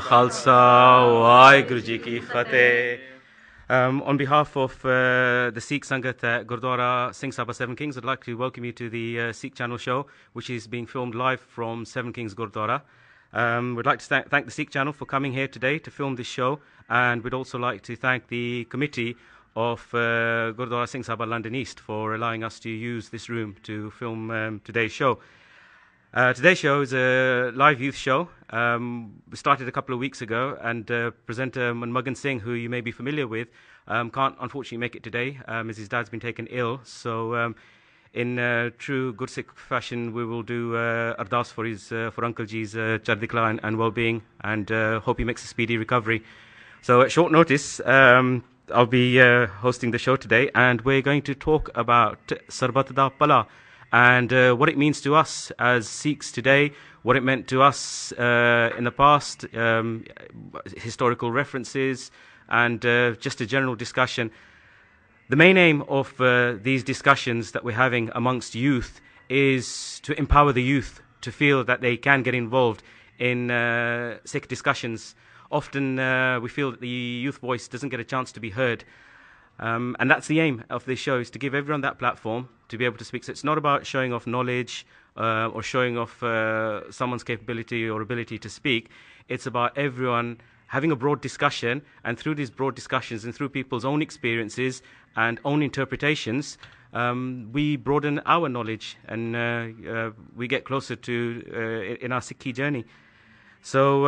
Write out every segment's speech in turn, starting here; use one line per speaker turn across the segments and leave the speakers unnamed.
Khalsa, Waheguru Ji Ki Fateh. On behalf of the Sikh Sangat at Gurdwara Singh Sabha Seven Kings, I'd like to welcome you to the Sikh Channel show, which is being filmed live from Seven Kings Gurdwara. We'd like to thank the Sikh Channel for coming here today to film this show, and we'd also like to thank the committee of Gurdwara Singh Sabha London East for allowing us to use this room to film today's show. Today's show is a live youth show. We started a couple of weeks ago, and presenter Manmohan Singh, who you may be familiar with, can't unfortunately make it today as his dad's been taken ill. So in true good Sikh fashion, we will do ardas for Uncle Ji's chardi kala and well-being, and hope he makes a speedy recovery. So at short notice, I'll be hosting the show today, and we're going to talk about Sarbat da Pala, and what it means to us as Sikhs today, what it meant to us in the past, historical references, and just a general discussion. The main aim of these discussions that we're having amongst youth is to empower the youth to feel that they can get involved in Sikh discussions. Often we feel that the youth voice doesn't get a chance to be heard. And that's the aim of this show, is to give everyone that platform to be able to speak. So it's not about showing off knowledge or showing off someone's capability or ability to speak. It's about everyone having a broad discussion, and through these broad discussions and through people's own experiences and own interpretations, we broaden our knowledge, and we get closer to in our Sikhi journey. So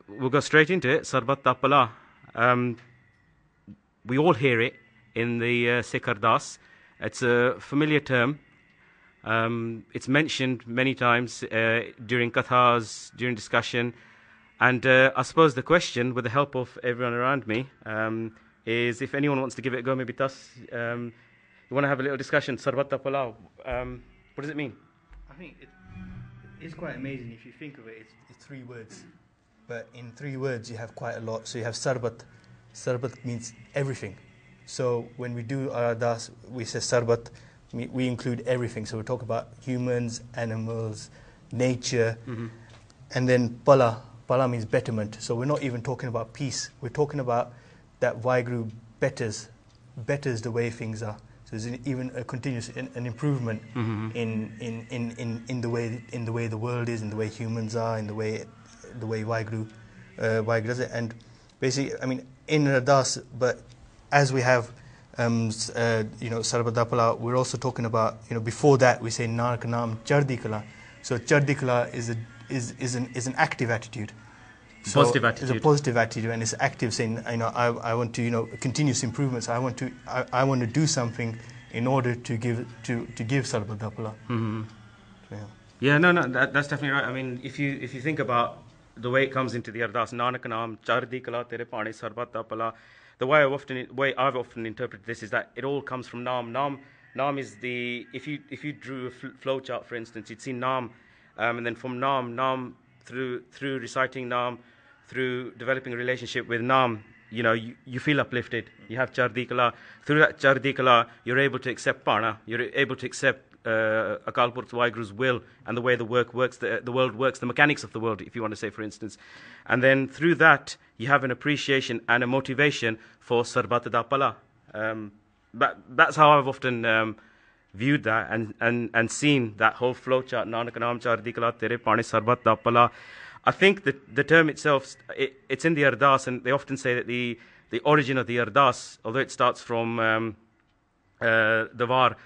we'll go straight into it. Sarbat da Pala. We all hear it in the Sikh Ardas. It's a familiar term. It's mentioned many times during kathas, during discussion. And I suppose the question, with the help of everyone around me, is if anyone wants to give it a go, maybe Tas, you want to have a little discussion. Sarbat da Pala, what does it mean?
I think it's quite amazing if you think of it. It's 3 words. But in 3 words, you have quite a lot. So you have Sarbat. Sarbat means everything. So when we do our ardas, we say Sarbat, we include everything. So we talk about humans, animals, nature, and then Pala. Pala means betterment. So we're not even talking about peace. We're talking about that Waheguru betters the way things are. So there's even a continuous an improvement in the way the world is, in the way humans are, in the way Waheguru does it. And basically, I mean, in Ardas, but as we have, Sarbat da Pala, we're also talking about, before that we say Nanak Naam Chardi Kala. So Chardi Kala is an active attitude. So
Positive attitude.
It's a positive attitude, and it's active, saying, I want to, continuous improvements. I want to do something in order to give Sarbat da Pala.
Yeah, no, that's definitely right. I mean, if you think about the way it comes into the Ardas, Nanak Naam Chardi Kala Tere Pane Sarbat da Pala, the way I've often interpreted this is that it all comes from Naam. Naam is the, if you drew a flow chart, for instance, you'd see Naam, and then from Naam through reciting Naam, through developing a relationship with Naam, you feel uplifted. You have Chardi Kala. Through that Chardi Kala, you're able to accept Pana. You're able to accept Akal Purkh Waheguru's will and the way the work works, the world works, the mechanics of the world, if you want to say, for instance. And then through that, you have an appreciation and a motivation for Sarbat da Pala. That's how I've often viewed that and seen that whole flowchart. Nanak Naam Chardi Kala Tere Pane Sarbat da Pala. I think that the term itself, it's in the Ardas, and they often say that the origin of the Ardas, although it starts from Devar,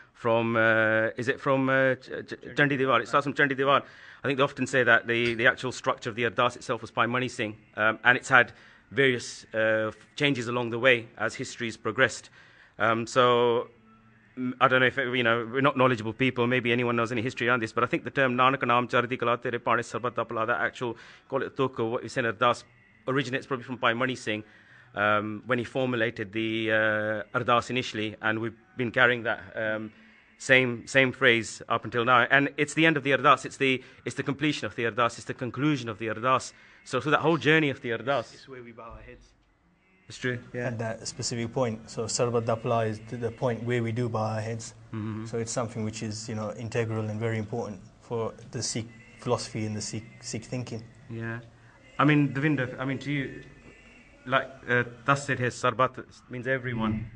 is it from Chandi Devar? It starts from Chandi Devar. I think they often say that the actual structure of the Ardas itself was by Mani Singh, and it's had various changes along the way as history's progressed. So I don't know if, we're not knowledgeable people, maybe anyone knows any history on this, but I think the term Nanak Naam Chardi Kala Tere Pane Sarbat da Pala, that actual, call it Tukka, what we say in Ardas, originates probably from Bhai Mani Singh, when he formulated the Ardas initially, and we've been carrying that same phrase up until now. And it's the end of the Ardas, it's the completion of the Ardas, it's the conclusion of the Ardas. So through that whole journey of the Ardas,
it's where we bow our heads.
It's true, yeah.
At that specific point. So Sarbat da Pala is the point where we do bow our heads. So it's something which is, integral and very important for the Sikh philosophy and the Sikh thinking.
Yeah. I mean, Devinder, I mean, to you, like, thus said here, Sarbat means everyone.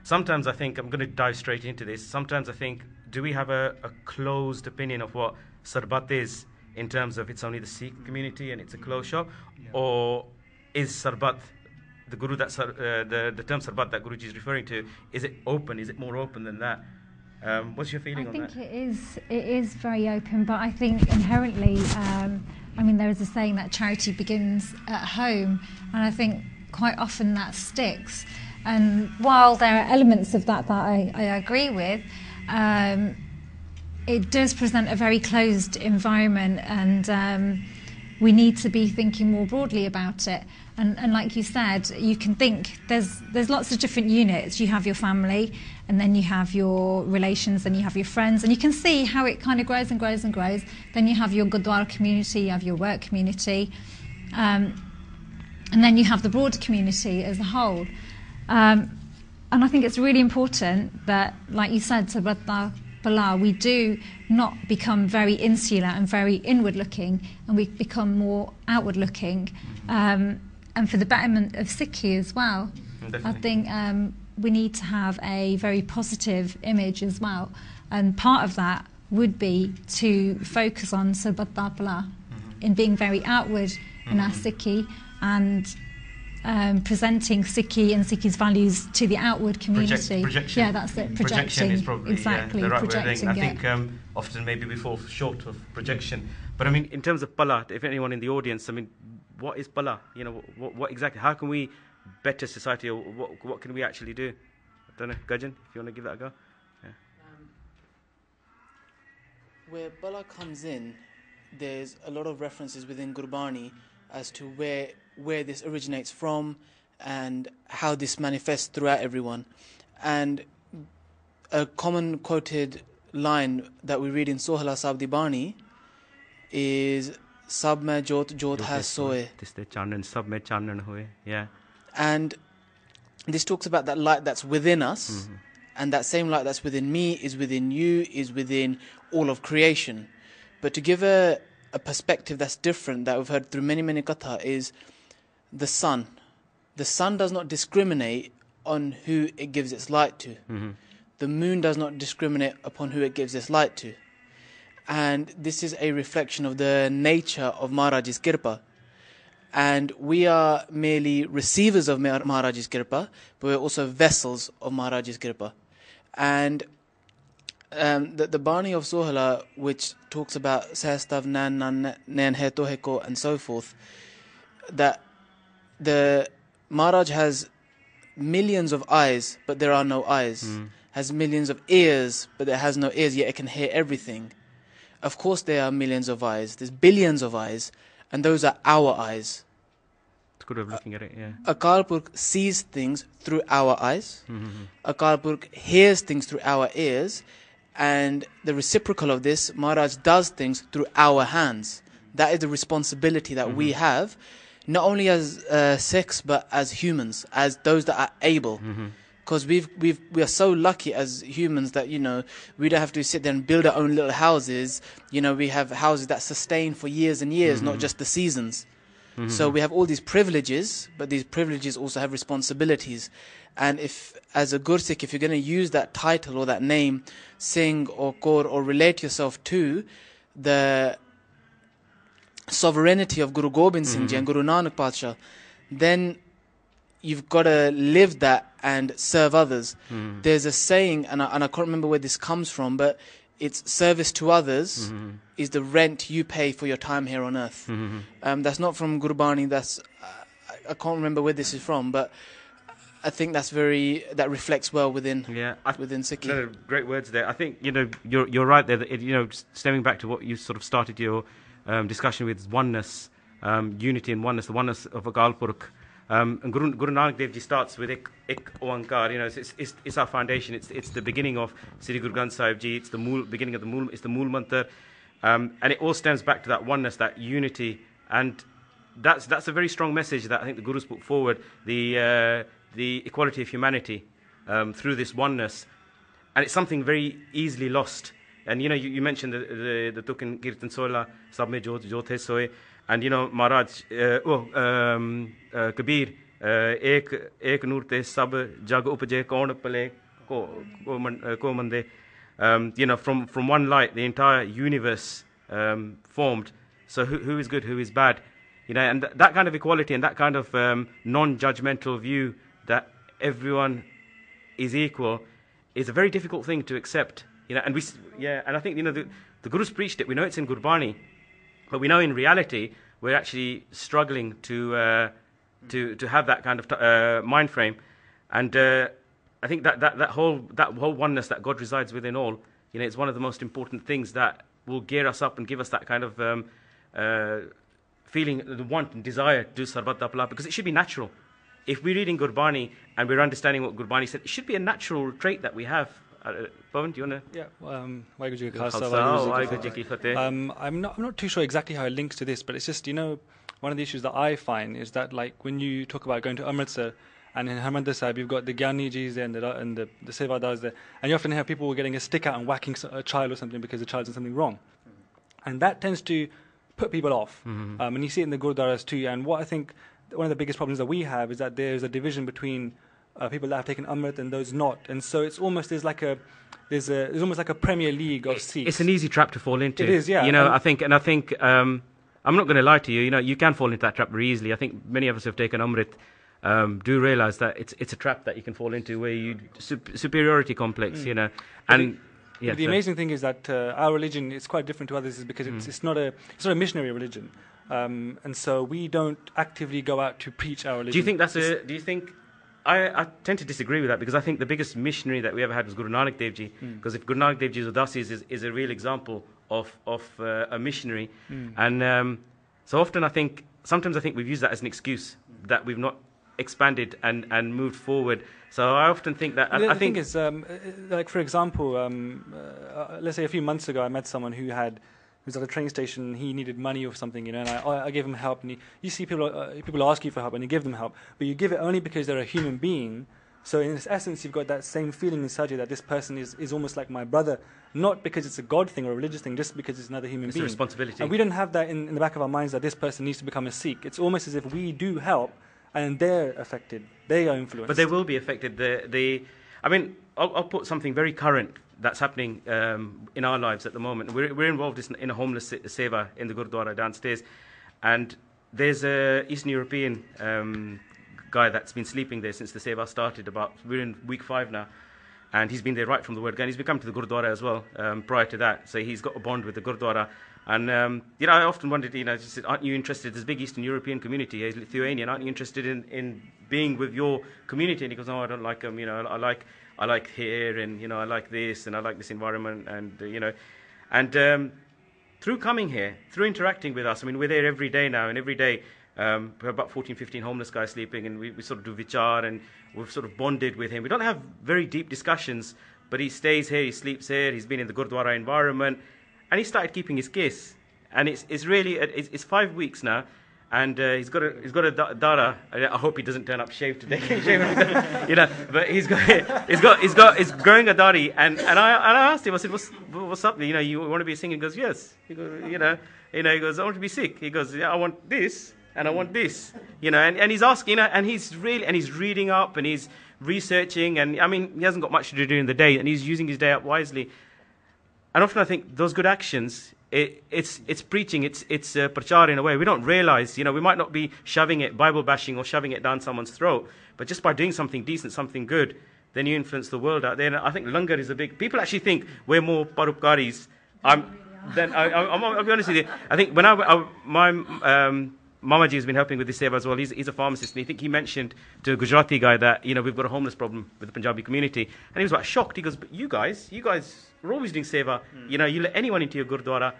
Sometimes I think, I'm going to dive straight into this, sometimes I think, do we have a closed opinion of what Sarbat is in terms of it's only the Sikh community and it's a closed shop? Yeah. Or is Sarbat, the Guru that the term Sarbat that Guruji is referring to, is it open? Is it more open than that? What's your feeling on that?
I think it is very open, but I think inherently, I mean, there is a saying that charity begins at home, and I think quite often that sticks. And while there are elements of that I agree with, it does present a very closed environment, and we need to be thinking more broadly about it. And like you said, you can think there's lots of different units. You have your family, and then you have your relations, and you have your friends, and you can see how it kind of grows and grows and grows. Then you have your Gurdwara community, you have your work community, and then you have the broader community as a whole. And I think it's really important that, like you said, Sabrata Bala, we do not become very insular and very inward-looking, and we become more outward-looking, and for the betterment of Sikhi as well. Definitely. I think we need to have a very positive image as well, and part of that would be to focus on Sabrata Bala in being very outward in our Sikhi, and presenting Sikhi and Sikhi's values to the outward community.
Projection.
Yeah, that's it.
Projection is probably
exactly
the right
projecting.
Way of I think often maybe we fall short of projection. But I mean, in terms of Pala, if anyone in the audience, I mean, what is Pala? You know, what exactly? How can we better society, or what can we actually do? I don't know, Gajan, if you want to give that a go. Yeah.
Where Pala comes in, there's a lot of references within Gurbani as to where this originates from and how this manifests throughout everyone. And a common quoted line that we read in Sohala Sabdi Bani is Sab mein jot hai soe.
Yeah.
And this talks about that light that's within us, and that same light that's within me is within you, is within all of creation. But to give a perspective that's different, that we've heard through many katha, is the sun. The sun does not discriminate on who it gives its light to. The moon does not discriminate upon who it gives its light to. And this is a reflection of the nature of Maharaj's Kirpa. And we are merely receivers of Maharaj's Kirpa, but we're also vessels of Maharaj's Kirpa. And the Bani of Sohala, which talks about Sehstav Nan He Toheko and so forth, that the Maharaj has millions of eyes, but there are no eyes. Has millions of ears, but it has no ears, yet it can hear everything. Of course there are millions of eyes, there's billions of eyes, and those are our eyes.
It's good way of looking at it, yeah.
Akal Purkh sees things through our eyes. Akal Purkh hears things through our ears. And the reciprocal of this, Maharaj does things through our hands. That is the responsibility that we have, not only as Sikhs, but as humans, as those that are able. Because we are so lucky as humans that, you know, we don't have to sit there and build our own little houses. You know, we have houses that sustain for years and years, not just the seasons. So we have all these privileges, but these privileges also have responsibilities. And if, as a Gursikh, if you're going to use that title or that name, Singh or Kaur, or relate yourself to the sovereignty of Guru Gobind Singh Ji and Guru Nanak Padsha, then you've got to live that and serve others. There's a saying, and I can't remember where this comes from, but it's service to others is the rent you pay for your time here on earth. That's not from Gurbani, that's I can't remember where this is from, but I think that reflects well within Sikhi.
No, great words there. I think, you know, you're right there. That you know, stemming back to what you sort of started your discussion with, oneness, unity and oneness, the oneness of Akal Purkh. And Guru Nanak Dev Ji starts with Ik Oankar. You know, it's our foundation. It's the beginning of Sri Guru Granth Sahib Ji. It's the beginning of the Mool. It's the Mool Mantra, and it all stems back to that oneness, that unity, and that's a very strong message that I think the Gurus put forward. The equality of humanity through this oneness, and it's something very easily lost. And you know, you mentioned the Tukin Kirtan Sola Sab mein jot hai soe, And, Maharaj, Kabir, ek nur te sab jag upje kaun pale ko mande. From one light, the entire universe formed. So who is good, who is bad? And that kind of equality and that kind of non-judgmental view that everyone is equal is a very difficult thing to accept. And I think the Guru's preached it. We know it's in Gurbani, but we know in reality we're actually struggling to have that kind of mind frame. And I think that whole oneness that God resides within all, it's one of the most important things that will gear us up and give us that kind of feeling, the want and desire to do Sarbat Dapla, because it should be natural. If we're reading Gurbani and we're understanding what Gurbani said, it should be a natural trait that we have. Pawan, do you want to?
Yeah, Waheguru Ji Ka Khalsa, Waheguru Ji Ki Fateh. I'm not too sure exactly how it links to this, but it's just, one of the issues that I find is that, like, when you talk about going to Amritsar, and in Harmandir Sahib, you've got the Gyani Jis there and the Sevadars there, and you often have people getting a stick out and whacking a child or something because the child's done something wrong. And that tends to put people off. And you see it in the Gurudwaras too. And what I think one of the biggest problems that we have is that there's a division between people that have taken Amrit and those not. And so it's almost, there's almost like a Premier League of Sikhs.
It's an easy trap to fall into.
It is, yeah.
I think I'm not going to lie to you, you can fall into that trap very easily. I think many of us who have taken Amrit do realize that it's a trap that you can fall into, where you superiority complex, and
the amazing thing is that our religion is quite different to others, is because it's not a missionary religion, and so we don't actively go out to preach our religion.
Do you think I tend to disagree with that, because I think the biggest missionary that we ever had was Guru Nanak Dev Ji, because if Guru Nanak Dev Ji's Udasi is a real example of a missionary, and so sometimes I think we've used that as an excuse that we've not expanded and moved forward. So I often think that
the thing is, like, for example, let's say a few months ago I met someone who was at a train station. He needed money or something, and I gave him help. And you see people ask you for help and you give them help, but you give it only because they're a human being. So in its essence, you've got that same feeling inside you that this person is almost like my brother, not because it's a God thing or a religious thing, just because it's another human being.
It's a responsibility.
And we don't have that in the back of our minds, that this person needs to become a Sikh. It's almost as if we do help, and they're affected, they are influenced.
But they will be affected. I'll put something very current that's happening in our lives at the moment. We're involved in a homeless seva in the Gurdwara downstairs, and there's a Eastern European guy that's been sleeping there since the seva started. We're in week 5 now, and he's been there right from the word go. And he's been coming to the Gurdwara as well prior to that, so he's got a bond with the Gurdwara. And, I often wondered, just said, aren't you interested, this big Eastern European community, he's Lithuanian, aren't you interested in being with your community? And he goes, no, I don't like them, I like here, and, I like this, and I like this environment, and, through coming here, through interacting with us, we're there every day now, and every day we have about 14, 15 homeless guys sleeping, and we sort of do vichar, and we've sort of bonded with him. We don't have very deep discussions, but he stays here, he sleeps here, he's been in the Gurdwara environment, and he started keeping his kiss, and it's really 5 weeks now, and he's got a dara. I hope he doesn't turn up shaved today, but he's growing a dari, and I asked him, I said, what's up? You want to be a singer? He goes, yes. He goes, he goes, I want to be Sikh. He goes, yeah, I want this and I want this, and he's asking, and he's reading up and he's researching, and he hasn't got much to do in the day, and he's using his day up wisely. And often I think those good actions, it's preaching, it's prachar in a way. We don't realize, we might not be shoving it, Bible bashing or shoving it down someone's throat, but just by doing something decent, something good, then you influence the world out there. And I think langar is people actually think we're more parupkaris. I'll be honest with you. I think when my Mamaji has been helping with this seva as well. He's a pharmacist, and he mentioned to a Gujarati guy that we've got a homeless problem with the Punjabi community, and he was like shocked. He goes, "But you guys are always doing seva. You let anyone into your Gurdwara,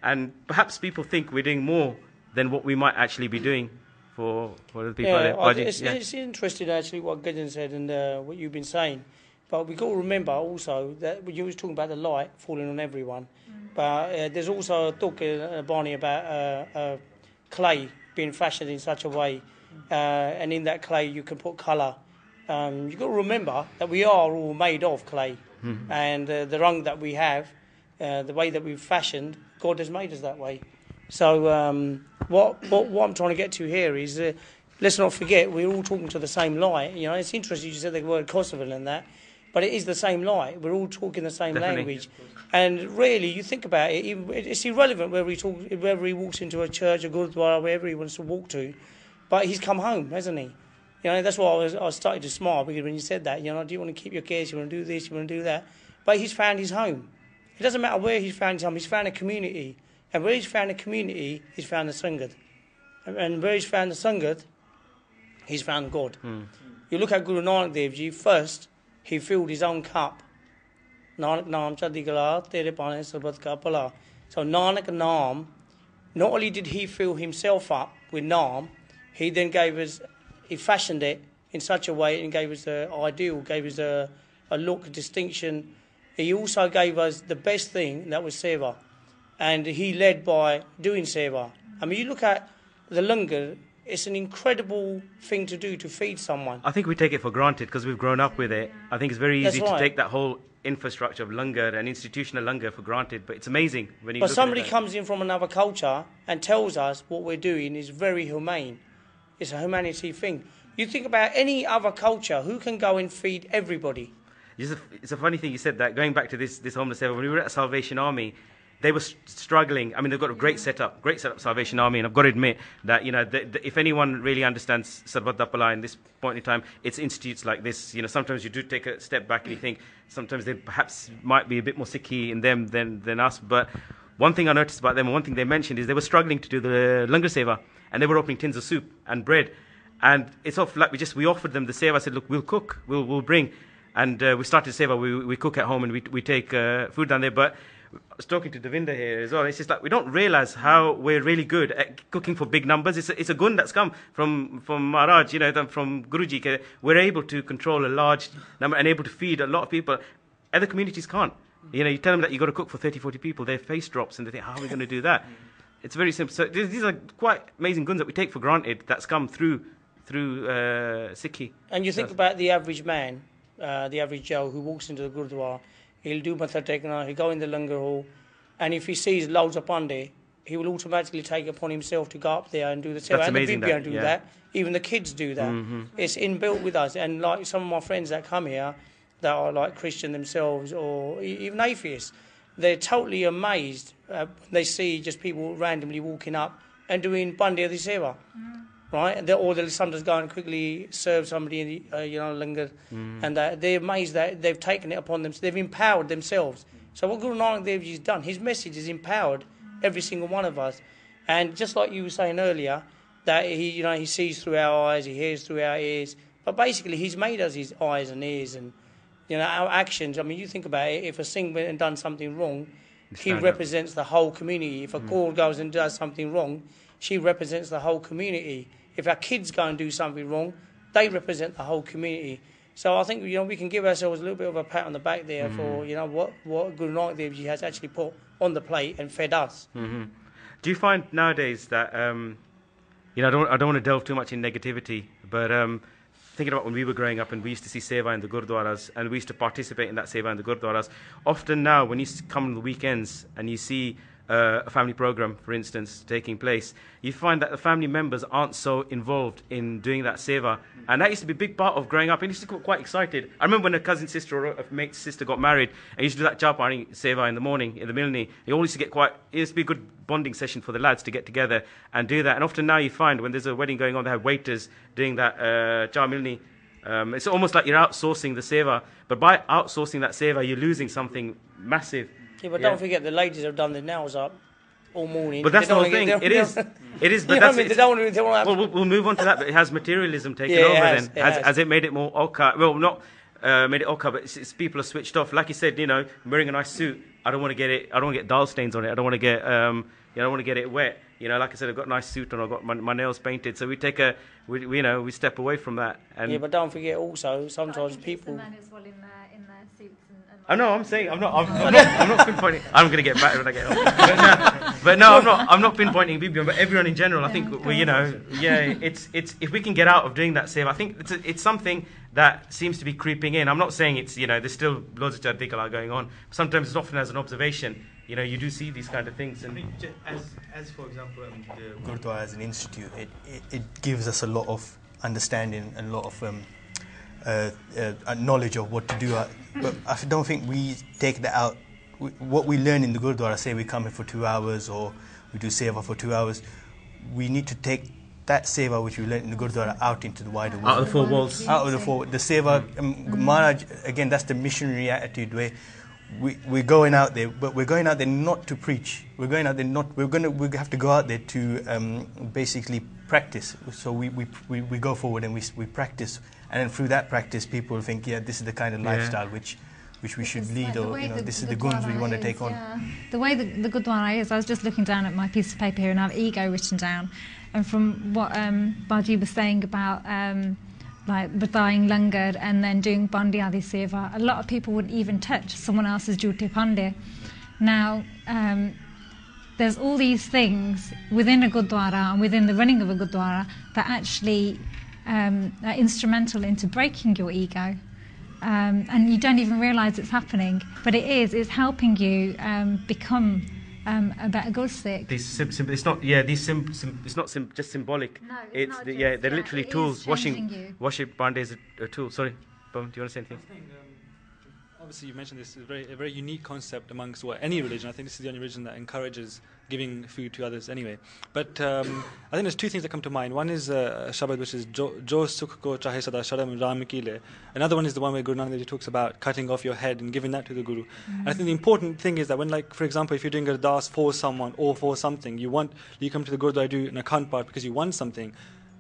and perhaps people think we're doing more than what we might actually be doing for the people."
It's interesting actually what Gideon said and what you've been saying, but we've got to remember also that you was talking about the light falling on everyone, but there's also a talk Barney about clay being fashioned in such a way, and in that clay you can put colour. You've got to remember that we are all made of clay, and the rung that we have, the way that we've fashioned, God has made us that way. So what I'm trying to get to here is let's not forget we're all talking to the same light. You know, it's interesting you said the word Kosovan and that, but it is the same light. We're all talking the same language. And really, you think about it, it's irrelevant whether he walks into a church, a gurdwara, wherever he wants to walk to, but he's come home, hasn't he? You know, that's why I started to smile, because when you said that, you know, do you want to keep your cares, you want to do this, you want to do that, but he's found his home. It doesn't matter where he's found his home, he's found a community. And where he's found a community, he's found the Sangat. And where he's found the Sangat, he's found God. You look at Guru Nanak Dev Ji, first, he filled his own cup. Nanak Naam Chaddi Kala, Tere Pane Sarbat Ka Pala. So Nanak Naam, not only did he fill himself up with Naam, he then gave us, he fashioned it in such a way and gave us an ideal, gave us a look, a distinction. He also gave us the best thing, and that was Seva. And he led by doing seva. I mean, you look at the langar, it's an incredible thing to do, to feed someone.
I think we take it for granted because we've grown up with it. I think it's very easy to take that whole infrastructure of langar and institutional langar for granted, but it's amazing when you look at it.
But somebody comes in from another culture and tells us what we're doing is very humane. It's a humanity thing. You think about any other culture, who can go and feed everybody?
It's a funny thing you said that, going back to this homeless seva. When we were at Salvation Army, they were struggling. I mean, they've got a great setup, Salvation Army, and I've got to admit that, you know, if anyone really understands Sarbat Dapala in this point in time, it's institutes like this. You know, sometimes you do take a step back and you think sometimes they perhaps might be a bit more Sikhi in them than us. But one thing I noticed about them, and one thing they mentioned, is they were struggling to do the langar seva, and they were opening tins of soup and bread. And it's off like we offered them the seva. I said, look, we'll cook, we'll bring. And we started seva, we cook at home and we take food down there. But I was talking to Devinder here as well. It's just like we don't realise how we're really good at cooking for big numbers. It's a gun that's come from Maharaj, you know, from Guruji. We're able to control a large number and able to feed a lot of people. Other communities can't. You know, you tell them that you've got to cook for 30, 40 people, their face drops and they think, how are we going to do that? It's very simple. So these are quite amazing guns that we take for granted that's come through Sikhi.
And you think about the average man, the average Joe who walks into the Gurdwara, he'll do Matha Tekna, he'll go in the Langar Hall, and if he sees loads of Pandey, he will automatically take upon himself to go up there and do the seva. And the Bibia do that. Even the kids do that. It's inbuilt with us. And like some of my friends that come here, that are like Christian themselves or even atheists, they're totally amazed when they see just people randomly walking up and doing Pandey the seva. Right, or they'll sometimes go and quickly serve somebody in the, langar, and they're amazed that they've taken it upon them. So they've empowered themselves. So what Guru Nanak Dev Ji has done, his message has empowered every single one of us. And just like you were saying earlier, that he sees through our eyes, he hears through our ears. But basically, he's made us his eyes and ears, and our actions. I mean, you think about it. If a Singh went and done something wrong, he represents the whole community. If a Kaur goes and does something wrong, she represents the whole community. If our kids go and do something wrong, they represent the whole community. So I think we can give ourselves a little bit of a pat on the back there for what Guru Nanak Dev Ji has actually put on the plate and fed us.
Do you find nowadays that I don't want to delve too much in negativity, but thinking about when we were growing up and we used to see seva in the gurdwaras and we used to participate in that seva in the gurdwaras, often now when you come on the weekends and you see a family program, for instance, taking place, you find that the family members aren't so involved in doing that seva. And that used to be a big part of growing up. And I used to get quite excited. I remember when a cousin sister or a mate's sister got married, and used to do that chapani seva in the morning, in the milni. It always used to be a good bonding session for the lads to get together and do that. And often now you find when there's a wedding going on, they have waiters doing that cha milni. It's almost like you're outsourcing the seva. But by outsourcing that seva, you're losing something massive.
Yeah, but don't forget the ladies have done their nails up all morning.
But that's the whole thing. It is. But that's it. We'll move on to that. But it has materialism taken over then. Has it made it more oka? Well, not made it oka, but it's people are switched off. Like you said, I'm wearing a nice suit. I don't want to get it. I don't want to get dal stains on it. I don't want to get. I don't want to get it wet. Like I said, I've got a nice suit on. I've got my nails painted. So we take we step away from that. And
but don't forget also sometimes people.
The men as well in their suits
I know. I'm saying I'm not pinpointing. I'm going to get better when I get home. But no, I'm not pinpointing Bibian, but everyone in general. I think it's if we can get out of doing that save, I think it's something that seems to be creeping in. I'm not saying it's there's still loads of jadikala going on. Sometimes it's often as an observation you do see these kind of things. And
as for example, the Gurdwara as an institute, it gives us a lot of understanding and a lot of knowledge of what to do. But I don't think we take that out. What we learn in the Gurdwara, say we come here for 2 hours or we do seva for 2 hours, we need to take that seva which we learned in the Gurdwara out into the wider world.
Out of the four walls.
Out of the four. The seva, Maharaj, again, that's the missionary attitude where we're going out there, but we're going out there not to preach. We're going out there we have to go out there to basically practice. So we go forward and we practice, and then through that practice, people think, this is the kind of lifestyle which we should lead, or this is the guns we want to take on.
The way the Gurdwara is, I was just looking down at my piece of paper here and I have ego written down, and from what Baji was saying about like bataing langar and then doing Bandi Adi Seva, a lot of people wouldn't even touch someone else's Jute Pande. Now, there's all these things within a Gurdwara and within the running of a Gurdwara that actually are instrumental into breaking your ego. And you don't even realise it's happening, but it's helping you become a better Gursikh.
It's not just symbolic.
No,
it's
not
they're
just,
literally
it
tools.
is
Washing
changing
bande is a tool. Sorry, Bum, do you want to say anything?
Obviously, you mentioned this is a very unique concept amongst any religion. I think this is the only religion that encourages giving food to others anyway. But I think there's two things that come to mind. One is a shabad which is Jo Sukh Ko Chahe Sada Sharam Ram Ki Le. Another one is the one where Guru Nanak Dev Ji talks about cutting off your head and giving that to the Guru. And I think the important thing is that when, like, for example, if you're doing a ardas for someone or for something, you come to the Gurudwara, do an akhand part because you want something.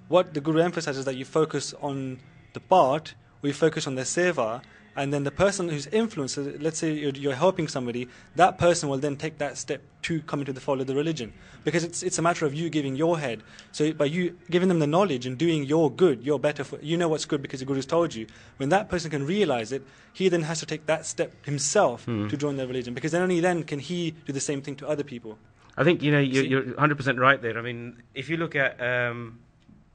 What the Guru emphasizes is that you focus on the part, or you focus on the seva, and then the person who's influenced, so let's say you're helping somebody, that person will then take that step to come into the fold of the religion. Because it's a matter of you giving your head. So by you giving them the knowledge and doing your good, you're better you know what's good because the Guru's told you. When that person can realize it, he then has to take that step himself to join the religion. Because then only then can he do the same thing to other people.
I think, you're 100% right there. I mean, if you look at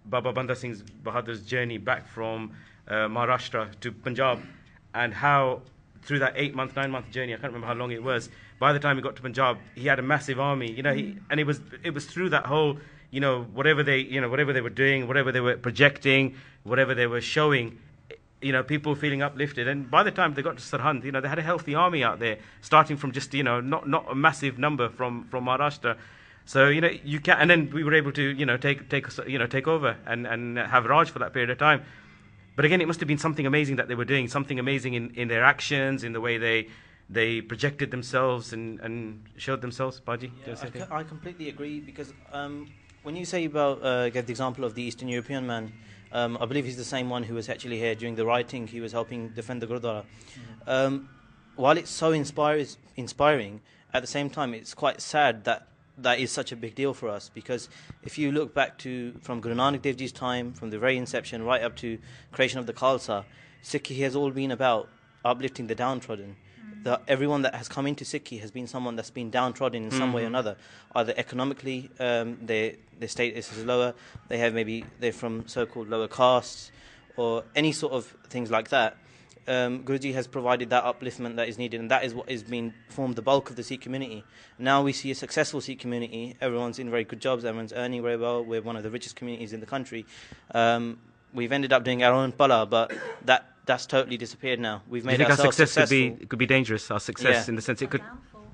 Baba Banda Singh Bahadur's journey back from Maharashtra to Punjab, and how through that 9-month journey, I can't remember how long it was, by the time he got to Punjab, he had a massive army, and it was through that whole, whatever they were doing, whatever they were projecting, whatever they were showing, people feeling uplifted. And by the time they got to Sarhand, they had a healthy army out there, starting from just, not a massive number from Maharashtra. So, you can, and then we were able to, take over and have Raj for that period of time. But again, it must have been something amazing that they were doing, something amazing in their actions, in the way they projected themselves and showed themselves. Baji?
Yeah, I completely agree, because when you say about, get the example of the Eastern European man, I believe he's the same one who was actually here during the rioting. He was helping defend the Gurudwara. While it's so inspiring, at the same time, it's quite sad that is such a big deal for us, because if you look back from Guru Nanak Dev Ji's time, from the very inception right up to creation of the Khalsa, Sikhi has all been about uplifting the downtrodden. Everyone that has come into Sikhi has been someone that's been downtrodden in some way or another. Either economically, their status is lower, they're from so-called lower castes, or any sort of things like that. Guruji has provided that upliftment that is needed, and that is what has been formed the bulk of the Sikh community. Now we see a successful Sikh community. Everyone's in very good jobs, everyone's earning very well. We're one of the richest communities in the country. We've ended up doing our own pala, but that's totally disappeared now. We've made ourselves successful.
Our success could be dangerous, our success, in the sense it could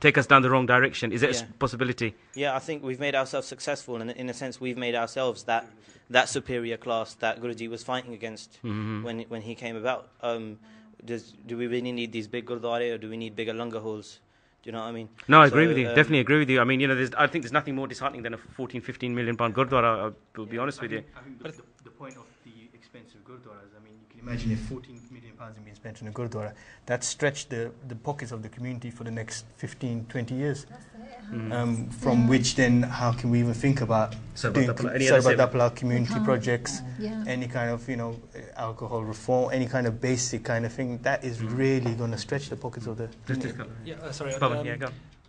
take us down the wrong direction. Is it a possibility?
Yeah, I think we've made ourselves successful, and in a sense we've made ourselves that superior class that Guruji was fighting against when he came about. Do we really need these big gurdwara, or do we need bigger langar halls? Do you know what I mean?
No, I agree with you. Definitely agree with you. I mean, I think there's nothing more disheartening than a 14-15 million pound gurdwara. I'll be honest with you.
I think the point of the expensive gurdwaras, I mean, you can imagine if 14 million pounds have been spent on a gurdwara, that stretched the pockets of the community for the next 15, 20 years. From which then, how can we even think about doing Sarbat Dapala community projects, any kind of, alcohol reform, any kind of basic kind of thing, that is really going to stretch the pockets of the...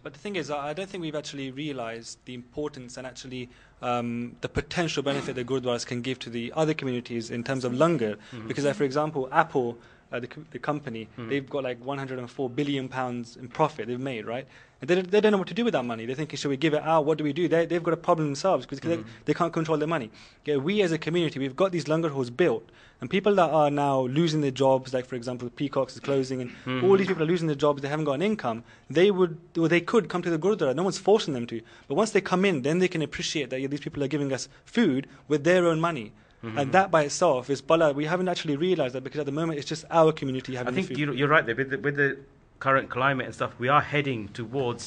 But the thing is, I don't think we've actually realised the importance and actually the potential benefit that Gurudwaras can give to the other communities in terms of langar. Because, for example, Apple, the company, they've got like £104 billion in profit they've made, right? And they don't know what to do with that money. They're thinking, should we give it out? What do we do? They've got a problem themselves because they can't control their money. Okay, we as a community, we've got these langar halls built, and people that are now losing their jobs, like for example, Peacocks is closing, and all these people are losing their jobs. They haven't got an income. They could come to the Gurudwara. No one's forcing them to. But once they come in, then they can appreciate that these people are giving us food with their own money. And that by itself is bala. We haven't actually realised that because at the moment it's just our community having
I think
food.
you're right there. With the current climate and stuff, we are heading towards.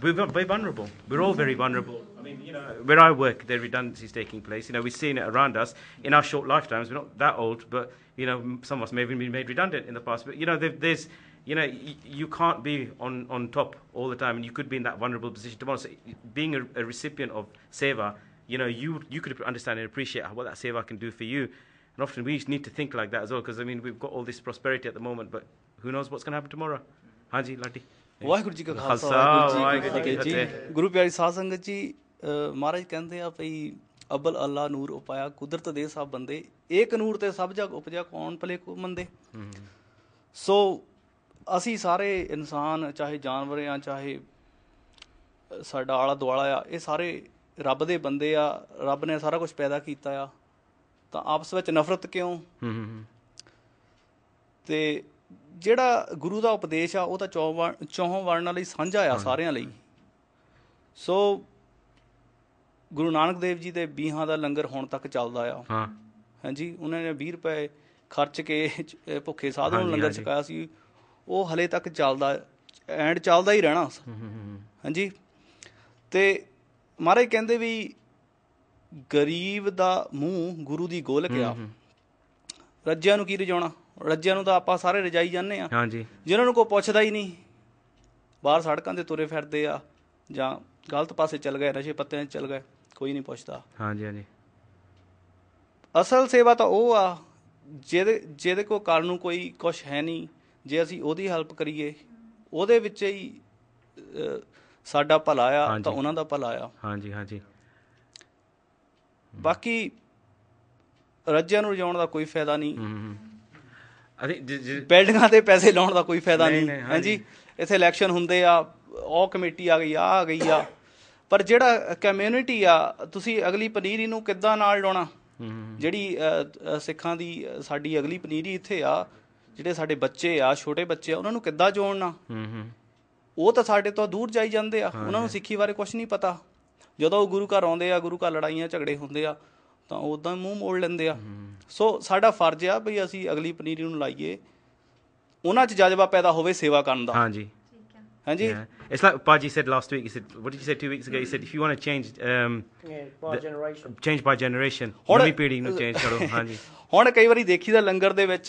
We're very vulnerable. We're all very vulnerable. I mean, where I work, the redundancy is taking place. We've seen it around us in our short lifetimes. We're not that old, but some of us may have been made redundant in the past. But there's. You can't be on top all the time, and you could be in that vulnerable position tomorrow. So being a recipient of seva, you could understand and appreciate what that seva can do for you. And often we need to think like that as well, because we've got all this prosperity at the moment, but who knows what's going to happen tomorrow? Hanji, Lati.
Waheguru ji ਕਾ ਖਾਲਸਾ ਵਾਹਿਗੁਰੂ ਜੀ ਕੀ ਫਤਿਹ। ਗੁਰੂ ਪਿਆਰੀ ਸਾਧ ਸੰਗਤ ਜੀ, ਮਹਾਰਾਜ ਕਹਿੰਦੇ ਆ ਭਈ able ਅੱਲਾ ਨੂਰ ਉਪਾਇਆ ਕੁਦਰਤ ਦੇ ਸਭ ਬੰਦੇ, ਏਕ ਨੂਰ ਤੇ ਸਭ ਜਗ ਉਪਜਿਆ ਕੌਣ ਭਲੇ ਕੋ ਮੰਦੇ। ਸੋ ਅਸੀਂ ਸਾਰੇ ਇਨਸਾਨ, ਚਾਹੇ ਜਾਨਵਰ ਆ, ਚਾਹੇ ਸਾਡਾ ਆਲਾ ਦੁਆਲਾ ਆ, ਇਹ ਸਾਰੇ ਰੱਬ ਦੇ ਬੰਦੇ ਆ। ਰੱਬ ਨੇ ਸਾਰਾ ਕੁਝ ਪੈਦਾ ਕੀਤਾ ਆ, ਤਾਂ ਆਪਸ ਵਿੱਚ ਨਫ਼ਰਤ ਕਿਉਂ? ਤੇ ਜਿਹੜਾ ਗੁਰੂ ਦਾ ਉਪਦੇਸ਼ ਆ ਉਹ ਤਾਂ ਚੌਹਾਂ ਵਰਨਾਂ ਲਈ ਸਾਂਝਾ ਆ ਸਾਰਿਆਂ ਲਈ। ਸੋ ਗੁਰੂ ਨਾਨਕ ਦੇਵ ਜੀ ਦੇ 20 ਦਾ ਲੰਗਰ ਹੁਣ ਤੱਕ ਚੱਲਦਾ ਆ। ਹਾਂਜੀ, ਉਹਨਾਂ ਨੇ 20 ਰੁਪਏ ਖਰਚ ਕੇ ਭੁੱਖੇ ਸਾਧੂ ਨੂੰ ਲੰਗਰ ਛਕਾਇਆ ਸੀ, ਉਹ ਹਲੇ ਤੱਕ ਚੱਲਦਾ ਐਂਡ ਚੱਲਦਾ ਹੀ ਰਹਿਣਾ। ਹਾਂਜੀ, ਤੇ ਮਹਾਰਾਜ ਕਹਿੰਦੇ ਵੀ ਗਰੀਬ ਦਾ ਮੂੰਹ ਗੁਰੂ ਦੀ ਗੋਲਕ ਆ। ਰੱਜਿਆਂ ਨੂੰ ਕੀ ਰਜਾਉਣਾ? ਰੱਜਿਆਂ ਨੂੰ ਤਾਂ ਆਪਾਂ ਸਾਰੇ ਰਜਾਈ ਜਾਂਦੇ ਆ, ਜਿਹਨਾਂ ਨੂੰ ਕੋਈ ਪੁੱਛਦਾ ਹੀ ਨਹੀਂ, ਬਾਹਰ ਸੜਕਾਂ 'ਤੇ ਤੁਰੇ ਫਿਰਦੇ ਆ ਜਾਂ ਗਲਤ ਪਾਸੇ ਚੱਲ ਗਏ, ਨਸ਼ੇ ਪੱਤਿਆਂ 'ਚ ਚੱਲ ਗਏ, ਕੋਈ ਨਹੀਂ ਪੁੱਛਦਾ। ਅਸਲ ਸੇਵਾ ਤਾਂ ਉਹ ਆ ਜਿਹਦੇ ਕੋਲ ਕਰਨ ਨੂੰ ਕੋਈ ਕੁਛ ਹੈ ਨਹੀਂ। ਜੇ ਅਸੀਂ ਉਹਦੀ ਹੈਲਪ ਕਰੀਏ, ਉਹਦੇ ਵਿੱਚ ਹੀ ਸਾਡਾ ਭਲਾ ਆ, ਤਾਂ ਉਹਨਾਂ ਦਾ ਭਲਾ ਆ। ਬਾਕੀ ਰੱਜਿਆਂ ਨੂੰ ਰਜਾਉਣ ਦਾ ਕੋਈ ਫਾਇਦਾ ਨਹੀਂ, ਬਿਲਡਿੰਗਾਂ ਤੇ ਪੈਸੇ ਲਾਉਣ ਦਾ ਕੋਈ ਫਾਇਦਾ ਨਹੀਂ। ਹਾਂਜੀ, ਇੱਥੇ ਇਲੈਕਸ਼ਨ ਹੁੰਦੇ ਆ, ਉਹ ਕਮੇਟੀ ਆ ਗਈ, ਆ ਗਈ ਆ, ਪਰ ਜਿਹੜਾ ਕਮਿਊਨਿਟੀ ਆ, ਤੁਸੀਂ ਅਗਲੀ ਪਨੀਰੀ ਨੂੰ ਕਿੱਦਾਂ ਨਾਲ ਲਾਉਣਾ? ਜਿਹੜੀ ਸਿੱਖਾਂ ਦੀ ਸਾਡੀ ਅਗਲੀ ਪਨੀਰੀ ਇੱਥੇ ਆ, ਜਿਹੜੇ ਸਾਡੇ ਬੱਚੇ ਆ, ਛੋਟੇ ਬੱਚੇ ਆ, ਉਹਨਾਂ ਨੂੰ ਕਿੱਦਾਂ ਜੋੜਨਾ? ਉਹ ਤਾਂ ਸਾਡੇ ਤੋਂ ਦੂਰ ਜਾਈ ਜਾਂਦੇ ਆ, ਉਹਨਾਂ ਨੂੰ ਸਿੱਖੀ ਬਾਰੇ ਕੁਛ ਨਹੀਂ ਪਤਾ। ਜਦੋਂ ਉਹ ਗੁਰੂ ਘਰ ਆਉਂਦੇ ਆ, ਗੁਰੂ ਘਰ ਲੜਾਈਆਂ ਝਗੜੇ ਹੁੰਦੇ ਆ, ਤਾਂ ਉੱਦਾਂ ਮੂੰਹ ਮੋੜ ਲੈਂਦੇ ਆ। ਸੋ ਸਾਡਾ ਫਰਜ਼ ਆ ਵੀ ਅਸੀਂ ਅਗਲੀ ਪਨੀਰੀ ਨੂੰ ਲਾਈਏ, ਉਹਨਾਂ 'ਚ ਜਜ਼ਬਾ ਪੈਦਾ ਹੋਵੇ ਸੇਵਾ ਕਰਨ ਦਾ। ਹਾਂਜੀ।
It's like Baji said last week. He said, what did you say 2 weeks ago? He said, if you want to change, change by generation. ਨਵੀਂ ਪੀੜ੍ਹੀ ਨੂੰ change ਕਰੋ। ਹਾਂਜੀ।
ਹੁਣ ਕਈ ਵਾਰੀ ਦੇਖੀਦਾ ਲੰਗਰ ਦੇ ਵਿੱਚ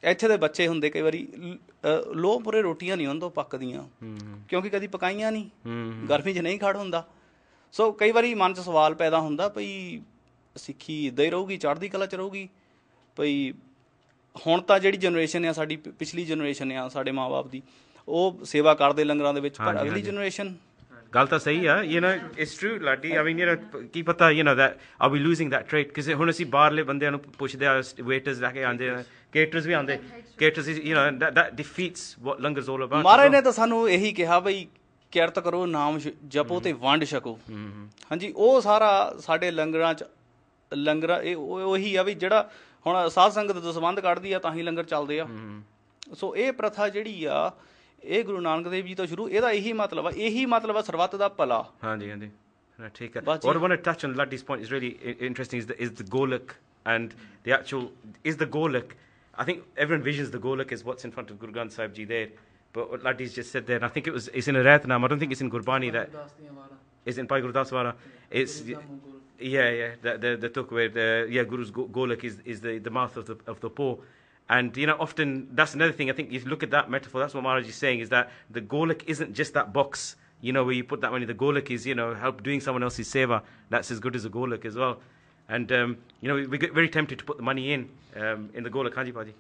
ਇੱਥੇ ਦੇ ਬੱਚੇ ਹੁੰਦੇ, ਕਈ ਵਾਰੀ ਲੋਹ ਪੂਰੇ ਰੋਟੀਆਂ ਨਹੀਂ ਉਹਨਾਂ ਤੋਂ ਪੱਕਦੀਆਂ, ਕਿਉਂਕਿ ਕਦੀ ਪਕਾਈਆਂ ਨਹੀਂ, ਗਰਮੀ 'ਚ ਨਹੀਂ ਖੜ ਹੁੰਦਾ। ਸੋ ਕਈ ਵਾਰੀ ਮਨ 'ਚ ਸਵਾਲ ਪੈਦਾ ਹੁੰਦਾ ਭਈ ਸਿੱਖੀ ਇੱਦਾਂ ਹੀ ਰਹੂਗੀ, ਚੜ੍ਹਦੀ ਕਲਾ 'ਚ ਰਹੂਗੀ? ਭਈ ਹੁਣ ਤਾਂ ਜਿਹੜੀ ਜਨਰੇਸ਼ਨ ਆ ਸਾਡੀ, ਪਿਛਲੀ ਜਨਰੇਸ਼ਨ ਆ ਸਾਡੇ ਮਾਂ ਬਾਪ ਦੀ, ਉਹ ਸੇਵਾ ਕਰਦੇ ਲੰਗਰਾਂ ਦੇ ਵਿੱਚ, ਪਰ ਅਗਲੀ ਜਨਰੇਸ਼ਨ।
ਗੱਲ ਤਾਂ ਸਹੀ ਆ, it's true, Ladi. I mean, ਕੀ ਪਤਾ, that are we losing that trait? because ਹੁਣ ਅਸੀਂ ਬਾਹਰਲੇ ਬੰਦਿਆਂ ਨੂੰ ਪੁੱਛਦੇ ਆ, ਵੇਟਰਸ ਲੈ ਕੇ ਆਉਂਦੇ ਆ, ਕੇਟਰਸ ਵੀ ਆਉਂਦੇ, ਕੇਟਰਸ that defeats what langar's all about.
ਮਹਾਰਾਜ ਨੇ ਤਾਂ ਸਾਨੂੰ ਇਹੀ ਕਿਹਾ ਬਈ ਕਿਰਤ ਕਰੋ, ਨਾਮ ਜਪੋ ਤੇ ਵੰਡ ਛਕੋ। ਹਾਂਜੀ, ਉਹ ਸਾਰਾ ਸਾਡੇ ਲੰਗਰਾਂ 'ਚ ਇਹ ਉਹੀ ਆ ਵੀ ਜਿਹੜਾ ਹੁਣ ਸਾਧ ਸੰਗਤ ਦਸਵੰਧ ਕੱਢਦੀ ਆ ਤਾਂ ਹੀ ਲੰਗਰ ਚੱਲਦੇ ਆ। ਸੋ ਇਹ ਪ੍ਰਥਾ ਜਿਹੜੀ ਆ, ਇਹ ਗੁਰੂ ਨਾਨਕ ਦੇਵ ਜੀ ਤੋਂ ਸ਼ੁਰੂ, ਇਹਦਾ ਇਹੀ ਮਤਲਬ ਆ ਸਰਬੱਤ ਦਾ ਭਲਾ।
ਹਾਂਜੀ। ਠੀਕ ਹੈ। What I want to touch on Ladi's point is really interesting is the golak, and the actual is the golak. I think everyone visions the golak as what's in front of Guru Granth Sahib Ji there, but what Ladi's just said there, and I think it's in a Ratnam. I don't think it's in Gurbani, that is in Bhai Gurdas Wara. It's the tuk where Guru's golak is the mouth of the poor. And often that's another thing. I think if you look at that metaphor, that's what Maharaj is saying, is that the golak isn't just that box, where you put that money. The golak is, help doing someone else's seva. That's as good as a golak as well. And we get very tempted to put the money in the golak. Hanji Paji.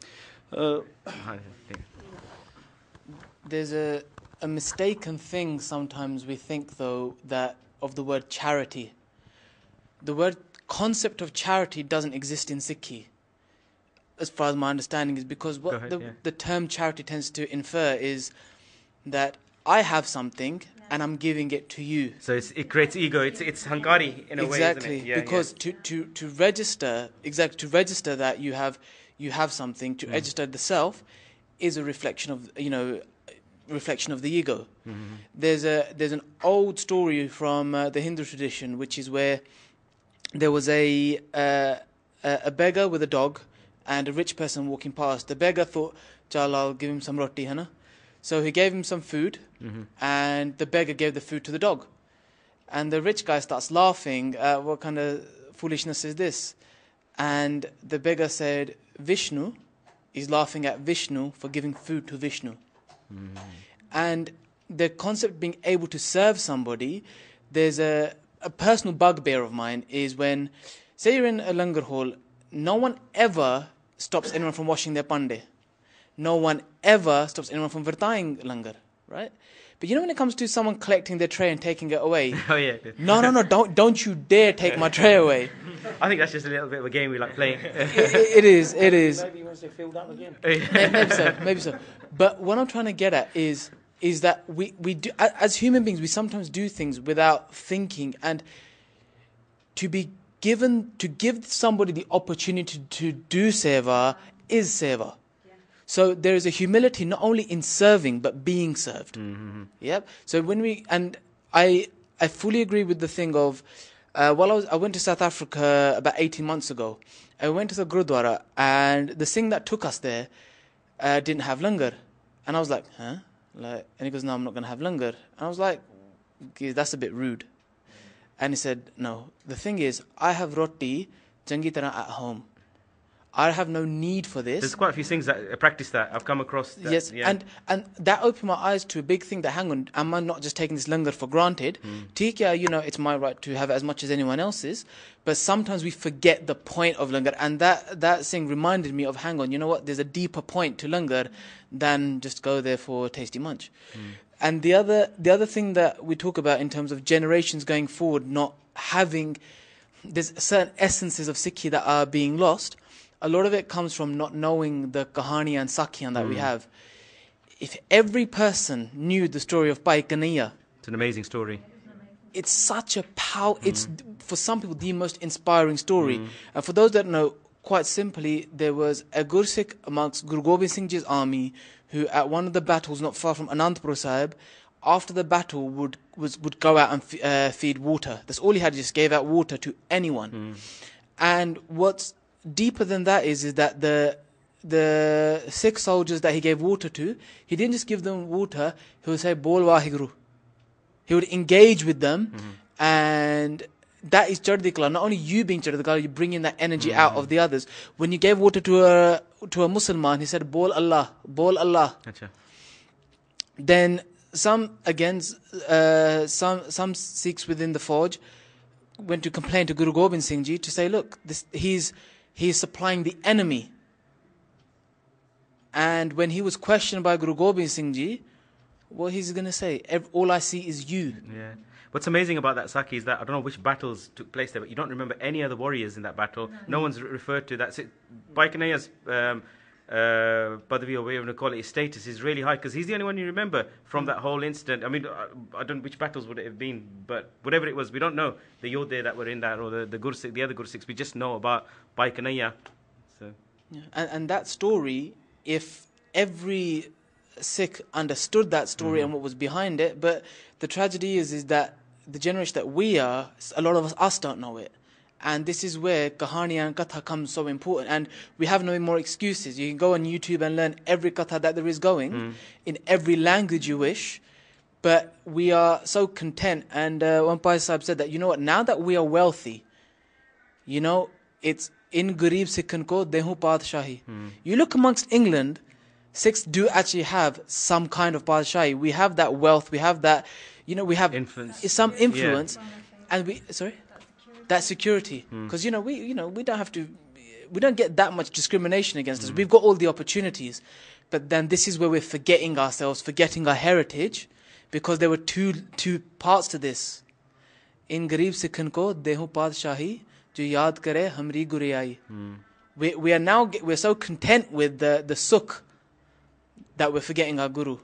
There's a mistaken thing sometimes we think, though, that of the word charity. The word concept of charity doesn't exist in Sikhi, as far as my understanding is, because what the term charity tends to infer is that I have something and I'm giving it to you.
So it creates ego. It's hankari in a way, isn't it?
Yeah, because to register that you have something, to register the self is a reflection of the ego.
Mm-hmm.
There's an old story from the Hindu tradition, which is where there was a beggar with a dog and a rich person walking past. The beggar thought, "Chal, I'll give him some roti, hai na?" So he gave him some food, and the beggar gave the food to the dog. And the rich guy starts laughing. What kind of foolishness is this? And the beggar said, Vishnu is laughing at Vishnu for giving food to Vishnu. And the concept of being able to serve somebody, there's a personal bugbear of mine is when, say you're in a langar hall, no one ever stops anyone from washing their pande. No one ever stops anyone from vertaying langar, right? But when it comes to someone collecting their tray and taking it away,
oh yeah,
no, don't you dare take my tray away.
I think that's just a little bit of a game we like playing.
It is.
Maybe once they're filled up again.
Maybe so. But what I'm trying to get at is that we do, as human beings, we sometimes do things without thinking, and to give somebody the opportunity to do seva is seva. So there is a humility not only in serving but being served.
Mm-hmm.
Yep. So I fully agree with the thing of I went to South Africa about 18 months ago. I went to the Gurudwara, and the Singh that took us there didn't have langar, and I was like, huh? And he goes, no, I'm not going to have langar. And I was like, okay, that's a bit rude. And he said, no, the thing is, I have roti changi tarah at home. I have no need for this.
There's quite a few things that practice that. I've come across that.
Yes,
yeah.
and that opened my eyes to a big thing that, hang on, am I not just taking this langar for granted? Tikya, it's my right to have it as much as anyone else's. But sometimes we forget the point of langar. And that thing reminded me of, hang on, you know what? There's a deeper point to langar than just go there for a tasty munch. And the other thing that we talk about in terms of generations going forward, not having, there's certain essences of Sikhi that are being lost. A lot of it comes from not knowing the kahani and sakhiyan that we have. If every person knew the story of Bhai Kanhaiya,
it's an amazing story.
It's such a it's for some people the most inspiring story. And for those that know, quite simply, there was a Gursikh amongst Guru Gobind Singh Ji's army who, at one of the battles not far from Anandpur Sahib, after the battle would go out and feed water. That's all he had. He just gave out water to anyone. And what's deeper than that is that the Sikh soldiers that he gave water to, he didn't just give them water, he would say, Bol Wahiguru. He would engage with them, and that is Chardi Kala. Not only you being Chardi Kala, you bring in that energy out of the others. When you gave water to a Musliman, he said, Bol Allah, Bol Allah.
Achha.
Then some Sikhs within the Fauj went to complain to Guru Gobind Singh Ji to say, look, he's supplying the enemy. And when he was questioned by Guru Gobind Singh Ji, what he's going to say? All I see is you.
Yeah. What's amazing about that Saki is that I don't know which battles took place there, but you don't remember any other warriors in that battle. No one's referred to that. Bhai Kanhaiya's Padavi, or whatever you call it, his status is really high because he's the only one you remember from that whole incident. I mean, I don't know which battles would it have been, but whatever it was, we don't know the Yodhe that were in that or the Gursikh, the other Gursikhs. We just know about Bhai Kanhaiya. So.
Yeah. And that story, if every Sikh understood that story and what was behind it, but the tragedy is that the generation that we are, a lot of us don't know it. And this is where kahani and katha comes so important. And we have no more excuses. You can go on YouTube and learn every katha that there is going in every language you wish. But we are so content. And one Pai Sahib said that, you know what, now that we are wealthy, it's in Garib Sikhan ko dehu Padashahi. You look amongst England, Sikhs do actually have some kind of Padashahi. We have that wealth, we have that, we have some influence. And that security. Because, we don't have to, we don't get that much discrimination against us. We've got all the opportunities. But then this is where we're forgetting ourselves, forgetting our heritage, because there were two parts to this. In Garib Sikhan ko dehu Padashahi, jo yaad kare hamri guriyai. We're so content with the sukh, that we're forgetting our Guru.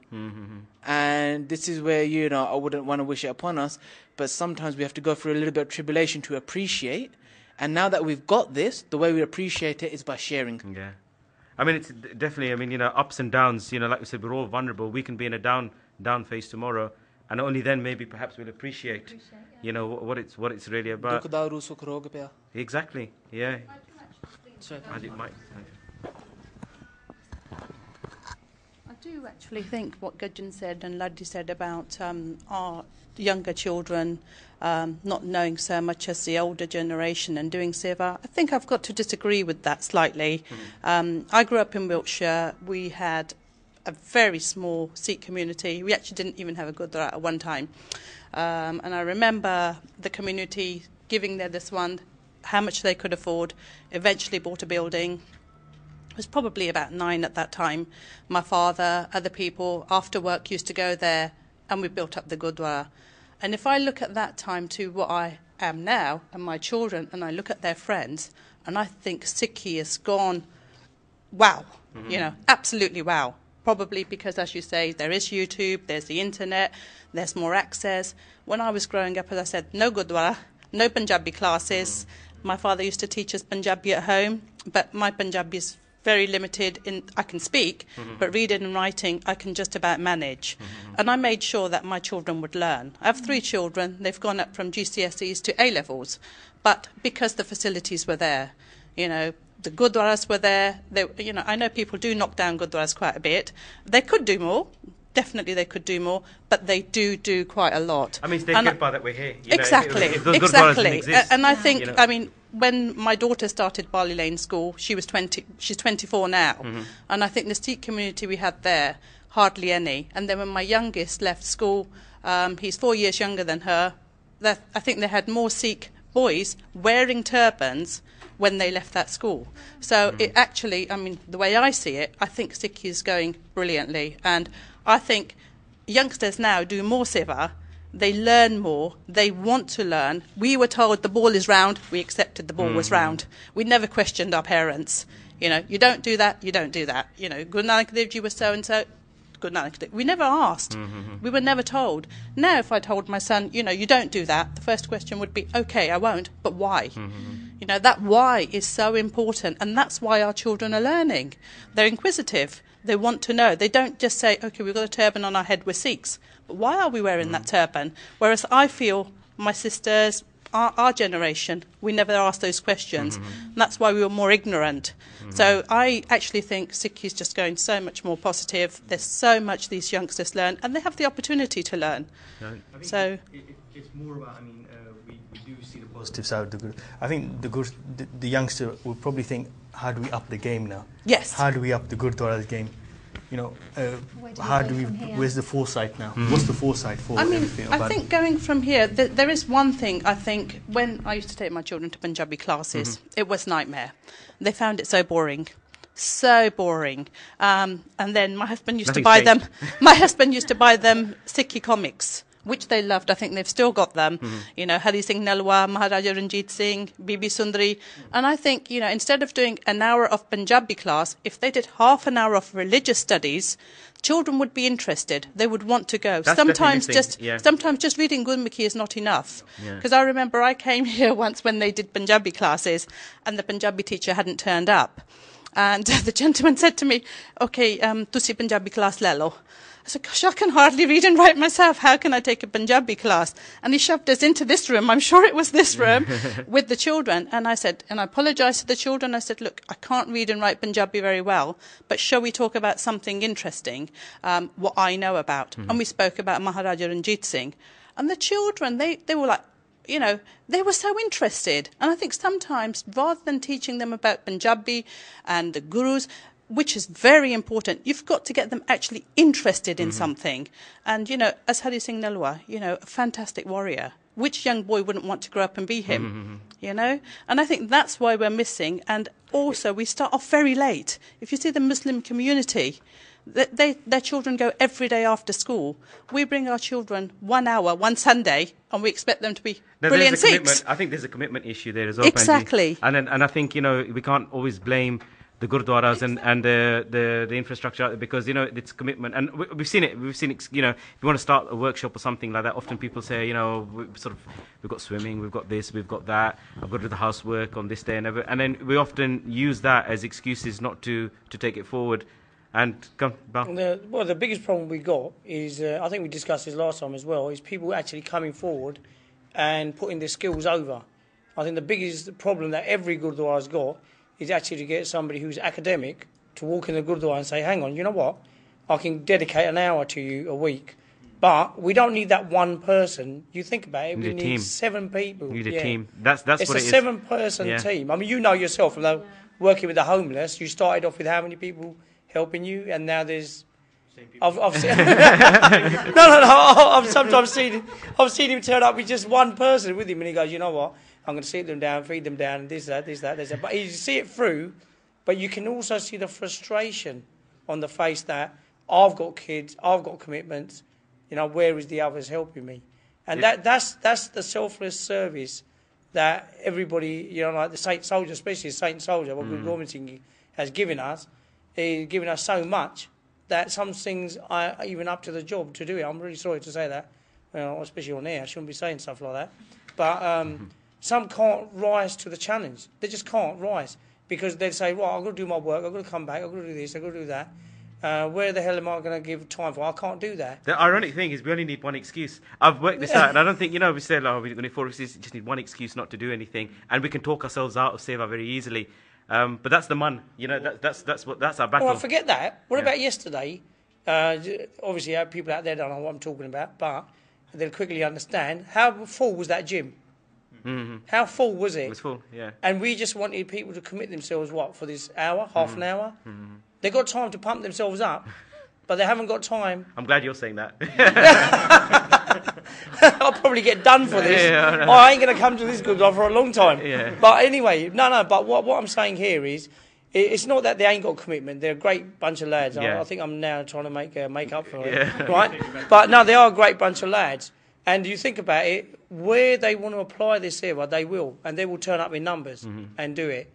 And this is where, I wouldn't want to wish it upon us, but sometimes we have to go through a little bit of tribulation to appreciate. And now that we've got this, the way we appreciate it is by sharing.
Yeah. I mean, it's definitely, ups and downs, like we said, we're all vulnerable. We can be in a down phase tomorrow, and only then maybe perhaps we'll appreciate what it's really about. Exactly, yeah.
I do actually think what Gudgeon said and Laddi said about our younger children not knowing so much as the older generation and doing seva. I think I've got to disagree with that slightly. I grew up in Wiltshire. We had a very small Sikh community. We actually didn't even have a gurdwara at one time. And I remember the community giving their this one, how much they could afford, eventually bought a building. I was probably about 9 at that time. My father, other people, after work used to go there, and we built up the gurdwara. And if I look at that time to what I am now, and my children, and I look at their friends, and I think Sikhi has gone, wow, absolutely wow. Probably because, as you say, there is YouTube, there's the internet, there's more access. When I was growing up, as I said, no gurdwara, no Punjabi classes. My father used to teach us Punjabi at home, but my Punjabi is very limited in I can speak, but reading and writing I can just about manage. And I made sure that my children would learn. I have 3 children. They've gone up from GCSEs to A-levels, but because the facilities were there, the gurdwaras were there. I know people do knock down gurdwaras quite a bit. They could do more. Definitely they could do more, but they do quite a lot.
I mean, it's their kirpa that we're here.
Exactly.
If those gurdwaras didn't exist,
and I think, when my daughter started Barley Lane School, she was 20. She's 24 now, and I think the Sikh community we had there, hardly any. And then when my youngest left school, he's 4 years younger than her. I think they had more Sikh boys wearing turbans when they left that school. So it actually, the way I see it, I think Sikh is going brilliantly, and I think youngsters now do more seva. They learn more. They want to learn. We were told the ball is round. We accepted the ball was round. We never questioned our parents. You don't do that. You don't do that. Guru Nanak Dev Ji was so and so. Guru Nanak Dev. We never asked. We were never told. Now, if I told my son, you don't do that, the first question would be, okay, I won't, but why? That why is so important, and that's why our children are learning. They're inquisitive. They want to know. They don't just say, okay, we've got a turban on our head, we're Sikhs. But why are we wearing that turban? Whereas I feel my sisters, our generation, we never asked those questions. And that's why we were more ignorant. So I actually think Sikh is just going so much more positive. There's so much these youngsters learn, and they have the opportunity to learn. So
it's more about, we do see the positive side of the Guru. I think the youngster will probably think, how do we up the game now?
Yes.
How do we up the Gurdwara's game? Where's the foresight now? What's the foresight for everything about
I think going from here, there is one thing, I think, when I used to take my children to Punjabi classes, it was nightmare. They found it so boring. So boring. And then my husband used to buy them Sikhi comics, which they loved. I think they've still got them. Hari Singh Nalwa, Maharaja Ranjit Singh, Bibi Sundari. And I think, instead of doing an hour of Punjabi class, if they did half an hour of religious studies, children would be interested. They would want to go. Sometimes just reading Gurmukhi is not enough. Because I remember I came here once when they did Punjabi classes, and the Punjabi teacher hadn't turned up. And the gentleman said to me, okay, tusi Punjabi class le lo. I said, gosh, I can hardly read and write myself. How can I take a Punjabi class? And he shoved us into this room. I'm sure it was this room with the children. And I said, and I apologized to the children. I said, look, I can't read and write Punjabi very well, but shall we talk about something interesting, what I know about? And we spoke about Maharaja Ranjit Singh. And the children, they were like, they were so interested. And I think sometimes, rather than teaching them about Punjabi and the gurus, which is very important, you've got to get them actually interested in something. And, as Hari Singh Nalwa, a fantastic warrior. Which young boy wouldn't want to grow up and be him, And I think that's why we're missing. And also, we start off very late. If you see the Muslim community, their children go every day after school. We bring our children 1 hour, one Sunday, and we expect them to be brilliant Sikhs.
I think there's a commitment issue there as well.
Exactly.
And I think, we can't always blame the gurdwaras and the infrastructure, because it's commitment, and we've seen it. You know, if you want to start a workshop or something like that, often people say, we've got swimming, we've got this, we've got that. I've got to do the housework on this day and then we often use that as excuses not to take it forward. And come,
the biggest problem we got is, I think we discussed this last time as well, is people actually coming forward and putting their skills over. I think the biggest problem that every Gurdwara has got is actually to get somebody who's academic to walk in the Gurdwara and say, hang on, you know what? I can dedicate an hour to you a week. But we don't need that one person. You think about it, we need 7 people.
You need a team. That's what it is.
It's a 7-person team. I mean, you know yourself, from working with the homeless, you started off with how many people helping you, and now there's... I've seen... I've sometimes seen him turn up with just one person with him, and he goes, you know what, I'm going to sit them down, feed them down, this, that. But you see it through, but you can also see the frustration on the face that I've got kids, I've got commitments, where is the others helping me? And that's the selfless service that everybody, like the Saint Soldier, especially the Saint Soldier, what Guru Gobind Singh has given us, is giving us so much that some things are even up to the job to do it. I'm really sorry to say that, especially on air. I shouldn't be saying stuff like that. But some can't rise to the challenge. They just can't rise because they'd say, right, I've got to do my work, I've got to come back, I've got to do this, I've got to do that. Where the hell am I going to give time for? I can't do that.
The ironic thing is we only need one excuse. I've worked this out, and I don't think, we said, we're going to 4 excuses, just need one excuse not to do anything, and we can talk ourselves out of Seva very easily. But that's the man, that's our battle.
Well, forget that. What about yesterday? Obviously, people out there don't know what I'm talking about, but they'll quickly understand. How full was that gym?
Mm-hmm.
How full was it?
It was full, yeah.
And we just wanted people to commit themselves, for this hour, half an hour?
Mm-hmm.
They've got time to pump themselves up, but they haven't got time.
I'm glad you're saying that.
I'll probably get done for this. I ain't going to come to this good for a long time.
Yeah.
But anyway, but what I'm saying here is, it's not that they ain't got commitment. They're a great bunch of lads. Yeah. I think I'm now trying to make up for it. Right? But no, they are a great bunch of lads. And you think about it, where they want to apply this Seva, they will. And they will turn up in numbers and do it.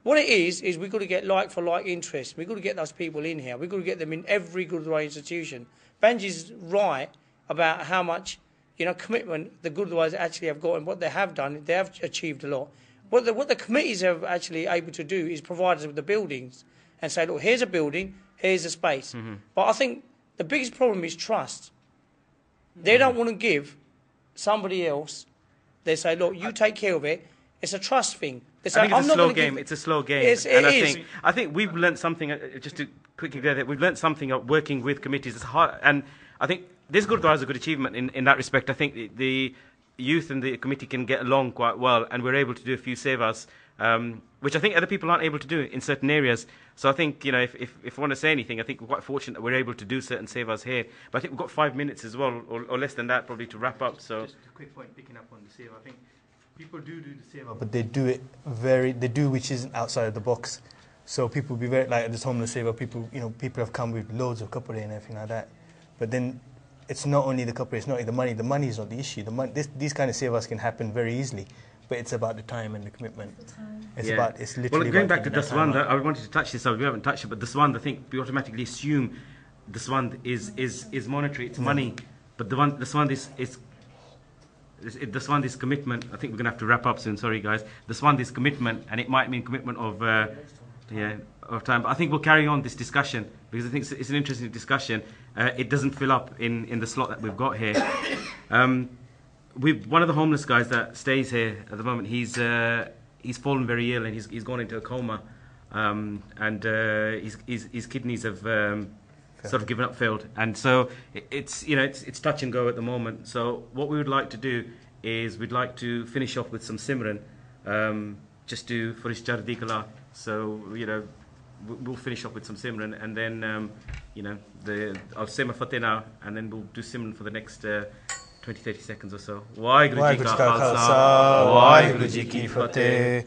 What it is we've got to get like for like interest. We've got to get those people in here. We've got to get them in every Gurdwara institution. Banji's right about how much commitment the Gurdwaras actually have got and what they have done. They have achieved a lot. What the committees have actually able to do is provide us with the buildings and say, look, here's a building, here's a space. But I think the biggest problem is trust. They don't want to give somebody else. They say, look, you take care of it. It's a trust thing. They say,
I think it's a slow game. It's a slow game. I think we've learnt something, just to quickly get it, we've learnt something of working with committees. It's hard, and I think this Gurdwara is a good achievement in that respect. I think the youth and the committee can get along quite well, and we're able to do a few sevas, which I think other people aren't able to do in certain areas. So I think, if I want to say anything, I think we're quite fortunate that we're able to do certain sevas here. But I think we've got 5 minutes as well, or less than that, probably, to wrap up. So
just a quick point, picking up on the seva. I think people do the seva, but they do which isn't outside of the box. So people be very, like this homeless seva, people have come with loads of kapare and everything like that. But then it's not only the kapare, it's not only the money. The money is not the issue. These kind of sevas can happen very easily. But it's about the time and the commitment. It's literally.
Well, going back to Daswand, I wanted to touch this. We haven't touched it, but Daswand, I think we automatically assume Daswand is monetary. It's money, but the Daswand is commitment. I think we're going to have to wrap up soon. Sorry, guys. Daswand is commitment, and it might mean commitment of time. But I think we'll carry on this discussion because I think it's an interesting discussion. It doesn't fill up in the slot that we've got here. One of the homeless guys that stays here at the moment, he's fallen very ill and he's gone into a coma, and his kidneys have sort of given up, failed, and so it's touch and go at the moment. So what we would like to do is we'd like to finish off with some Simran, just to for his Chardi Kala. So we'll finish off with some Simran, and then I'll say my Fateh now, and then we'll do Simran for the next 20-30 seconds or so. Waheguru Ji Ka Khalsa, Waheguru Ji Ki Fateh.